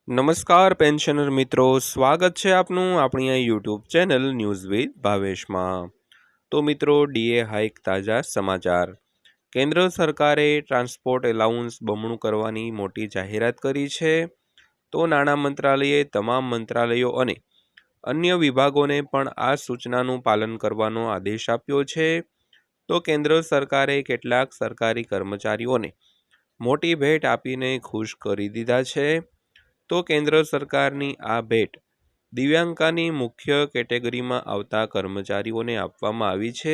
નમસ્કાર પેન્શનર મિત્રો, સ્વાગત છે આપનું આપણી આ યુટ્યુબ ચેનલ ન્યૂઝ વિથ ભાવેશમાં। તો મિત્રો, ડીએ હાઇક તાજા સમાચાર। કેન્દ્ર સરકારે ટ્રાન્સપોર્ટ એલાઉન્સ બમણું કરવાની મોટી જાહેરાત કરી છે। તો નાણાં મંત્રાલયે તમામ મંત્રાલયો અને અન્ય વિભાગોને પણ આ સૂચનાનું પાલન કરવાનો આદેશ આપ્યો છે। તો કેન્દ્ર સરકારે કેટલાક સરકારી કર્મચારીઓને મોટી ભેટ આપીને ખુશ કરી દીધા છે। તો કેન્દ્ર સરકારની આ ભેટ દિવ્યાંગતાની મુખ્ય કેટેગરીમાં આવતા કર્મચારીઓને આપવામાં આવી છે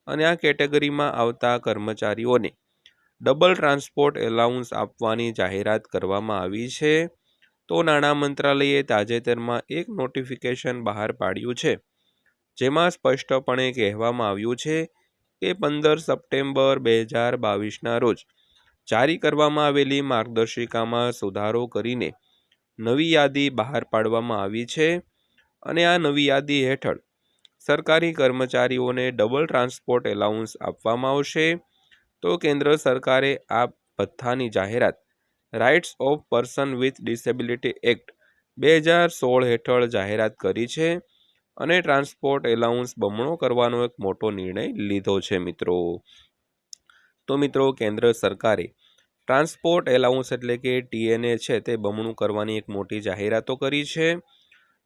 અને આ કેટેગરીમાં આવતા કર્મચારીઓને ડબલ ટ્રાન્સપોર્ટ એલાઉન્સ આપવાની જાહેરાત કરવામાં આવી છે। તો નાણાં મંત્રાલયે તાજેતરમાં એક નોટિફિકેશન બહાર પાડ્યું છે, જેમાં સ્પષ્ટપણે કહેવામાં આવ્યું છે કે 15 સપ્ટેમ્બર 2022ના રોજ જારી કરવામાં આવેલી માર્ગદર્શિકામાં સુધારો કરીને નવી યાદી બહાર પાડવામાં આવી છે અને આ નવી યાદી હેઠળ સરકારી કર્મચારીઓને ડબલ ટ્રાન્સપોર્ટ એલાઉન્સ આપવામાં આવશે। તો કેન્દ્ર સરકારે આ ભથ્થાની જાહેરાત rights of person with disability act 2016 હેઠળ જાહેરાત કરી છે અને ટ્રાન્સપોર્ટ એલાઉન્સ બમણો કરવાનો એક મોટો નિર્ણય લીધો છે મિત્રો। તો મિત્રો, કેન્દ્ર સરકારે ટ્રાન્સપોર્ટ એલાઉન્સ એટલે કે ટીએનએ છે તે બમણું કરવાની એક મોટી જાહેરાતો કરી છે।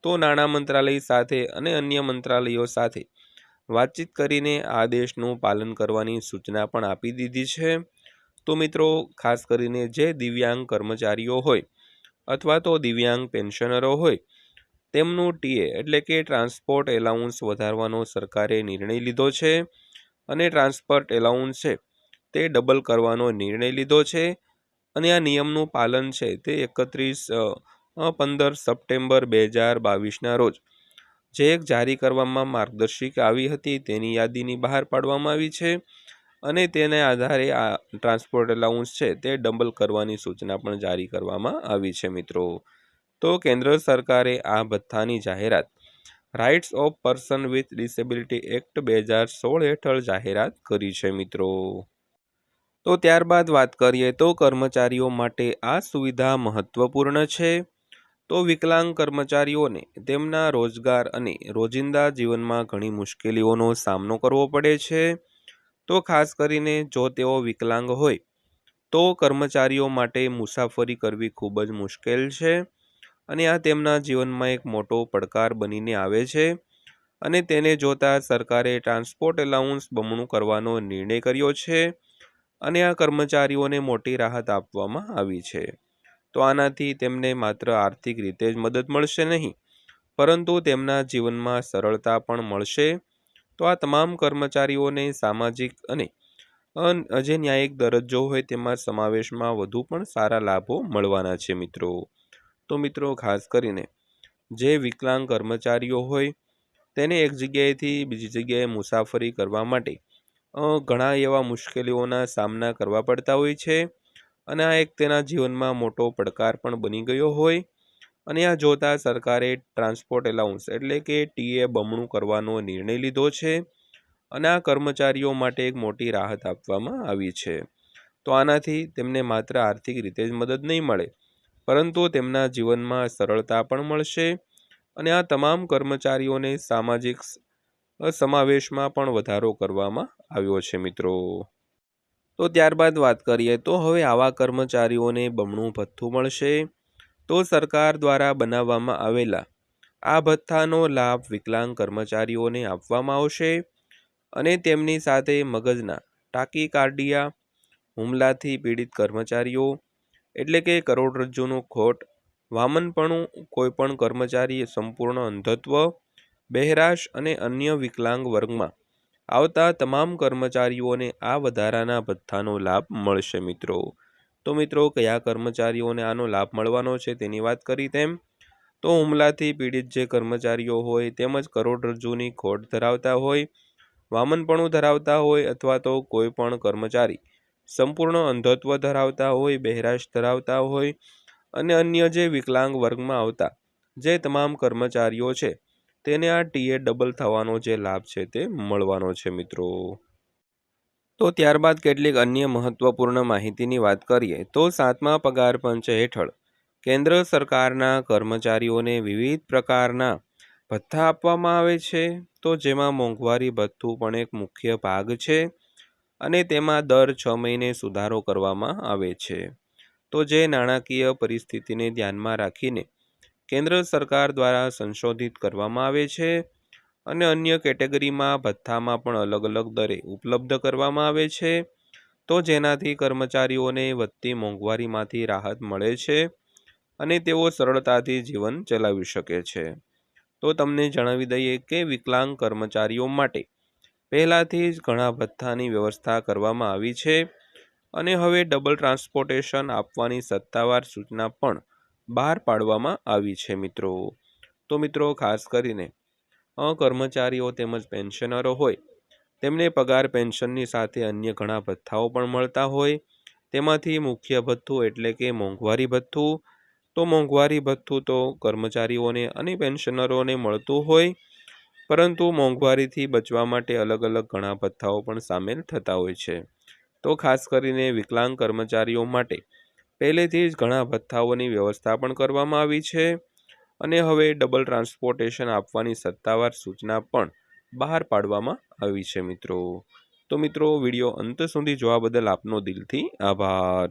તો નાણાં મંત્રાલય સાથે અને અન્ય મંત્રાલયો સાથે વાતચીત કરીને આદેશનું પાલન કરવાની સૂચના પણ આપી દીધી છે। તો મિત્રો, ખાસ કરીને જે દિવ્યાંગ કર્મચારીઓ હોય અથવા તો દિવ્યાંગ પેન્શનરો હોય તેમનું ટીએ એટલે કે ટ્રાન્સપોર્ટ એલાઉન્સ વધારવાનો સરકારે નિર્ણય લીધો છે અને ટ્રાન્સપોર્ટ એલાઉન્સ છે તે ડબલ કરવાનો નિર્ણય લીધો છે અને આ નિયમનું પાલન છે તે 15 સપ્ટેમ્બર 2022ના રોજ જે એક જારી કરવામાં માર્ગદર્શિકા આવી હતી તેની યાદીની બહાર પાડવામાં આવી છે અને તેને આધારે આ ટ્રાન્સપોર્ટ એલાઉન્સ છે તે ડબલ કરવાની સૂચના પણ જારી કરવામાં આવી છે મિત્રો। તો કેન્દ્ર સરકારે આ ભથ્થાની જાહેરાત rights of person with disability act 2016 હેઠળ જાહેરાત કરી છે મિત્રો। તો ત્યારબાદ વાત કરીએ તો કર્મચારીઓ માટે આ સુવિધા મહત્વપૂર્ણ છે। તો વિકલાંગ કર્મચારીઓને તેમના રોજગાર અને રોજિંદા જીવનમાં ઘણી મુશ્કેલીઓનો સામનો કરવો પડે છે। તો ખાસ કરીને જો તેઓ વિકલાંગ હોય તો કર્મચારીઓ માટે મુસાફરી કરવી ખૂબ જ મુશ્કેલ છે અને આ તેમના જીવનમાં એક મોટો પડકાર બનીને આવે છે અને તેને જોતા સરકારે ટ્રાન્સપોર્ટ એલાઉન્સ બમણું કરવાનો નિર્ણય કર્યો છે અને આ કર્મચારીઓને મોટી રાહત આપવામાં આવી છે। તો આનાથી તેમને માત્ર આર્થિક રીતે જ મદદ મળશે નહીં, પરંતુ તેમના જીવનમાં સરળતા પણ મળશે। તો આ તમામ કર્મચારીઓને સામાજિક અને જે ન્યાયિક દરજ્જો હોય તેમાં સમાવેશમાં વધુ પણ સારા લાભો મળવાના છે મિત્રો। તો મિત્રો, ખાસ કરીને જે વિકલાંગ કર્મચારીઓ હોય તેને એક જગ્યાએથી બીજી જગ્યાએ મુસાફરી કરવા માટે ઘણા એવા મુશ્કેલીઓના સામના કરવા પડતા હોય છે અને આ એક તેના જીવનમાં મોટો પડકાર પણ બની ગયો હોય અને આ જોતા સરકારે ટ્રાન્સપોર્ટ એલાઉન્સ એટલે કે ટીએ બમણું કરવાનો નિર્ણય લીધો છે અને આ કર્મચારીઓ માટે એક મોટી રાહત આપવામાં આવી છે। તો આનાથી તેમને માત્ર આર્થિક રીતે જ મદદ નહીં મળે, પરંતુ તેમના જીવનમાં સરળતા પણ મળશે અને આ તમામ કર્મચારીઓને સામાજિક સમાવેશમાં પણ વધારો કરવામાં આવ્યો છે મિત્રો। તો ત્યારબાદ વાત કરીએ તો હવે આવા કર્મચારીઓને બમણું ભથ્થું મળશે। તો સરકાર દ્વારા બનાવવામાં આવેલા આ ભથ્થાનો લાભ વિકલાંગ કર્મચારીઓને આપવામાં આવશે અને તેમની સાથે મગજના ટાકીકાર્ડિયા હુમલાથી પીડિત કર્મચારીઓ એટલે કે કરોડરજ્જુનું ખોટ, વામનપણું, કોઈપણ કર્મચારી સંપૂર્ણ અંધત્વ, બહેરાશ અને અન્ય વિકલાંગ વર્ગમાં આવતા તમામ કર્મચારીઓને આ વધારાના ભથ્થાનો લાભ મળશે મિત્રો। તો મિત્રો, કયા કર્મચારીઓને આનો લાભ મળવાનો છે તેની વાત કરી તેમ તો હુમલાથી પીડિત જે કર્મચારીઓ હોય તેમજ કરોડરજ્જુની ખોટ ધરાવતા હોય, વામનપણું ધરાવતા હોય અથવા તો કોઈ પણ કર્મચારી સંપૂર્ણ અંધત્વ ધરાવતા હોય, બહેરાશ ધરાવતા હોય અને અન્ય જે વિકલાંગ વર્ગમાં આવતા જે તમામ કર્મચારીઓ છે તેને આ ટીએ ડબલ થવાનો જે લાભ છે તે મળવાનો છે મિત્રો। તો ત્યારબાદ કેટલીક અન્ય મહત્વપૂર્ણ માહિતીની વાત કરીએ તો 7મા પગાર પંચ હેઠળ કેન્દ્ર સરકારના કર્મચારીઓને વિવિધ પ્રકારના ભથ્થા આપવામાં આવે છે, તો જેમાં મોંઘવારી ભથ્થું પણ એક મુખ્ય ભાગ છે અને તેમાં દર 6 મહિને સુધારો કરવામાં આવે છે. તો જે નાણાકીય પરિસ્થિતિને ધ્યાનમાં રાખીને કેન્દ્ર સરકાર દ્વારા સંશોધિત કરવામાં આવે છે અને અન્ય કેટેગરીમાં ભથ્થામાં પણ અલગ અલગ દરે ઉપલબ્ધ કરવામાં આવે છે, તો જેનાથી કર્મચારીઓને વધતી મોંઘવારીમાંથી રાહત મળે છે અને તેઓ સરળતાથી જીવન ચલાવી શકે છે. તો તમને જણાવી દઈએ કે વિકલાંગ કર્મચારીઓ માટે પહેલાંથી જ ઘણા ભથ્થાની વ્યવસ્થા કરવામાં આવી છે અને હવે ડબલ ટ્રાન્સપોર્ટેશન આપવાની સત્તાવાર સૂચના પણ બહાર પાડવામાં આવી છે મિત્રો. તો મિત્રો ખાસ કરીને કર્મચારીઓ તેમજ પેન્શનરો હોય તેમને પગાર પેન્શનની સાથે અન્ય ઘણા ભથ્થાઓ પણ મળતા હોય. તેમાંથી મુખ્ય ભથ્થું એટલે કે મોંઘવારી ભથ્થું. તો મોંઘવારી ભથ્થું તો કર્મચારીઓને અને પેન્શનરોને મળતું હોય, પરંતુ મોંઘવારીથી બચવા માટે અલગ અલગ ઘણા ભથ્થાઓ પણ સામેલ થતા હોય છે. તો ખાસ કરીને વિકલાંગ કર્મચારીઓ માટે પહેલેથી જ ઘણા ભથ્થાઓની વ્યવસ્થા પણ કરવામાં આવી છે અને હવે ડબલ ટ્રાન્સપોર્ટેશન આપવાની સત્તાવાર સૂચના પણ બહાર પાડવામાં આવી છે મિત્રો. તો મિત્રો વિડીયો અંત સુધી જોવા બદલ આપનો દિલથી આભાર.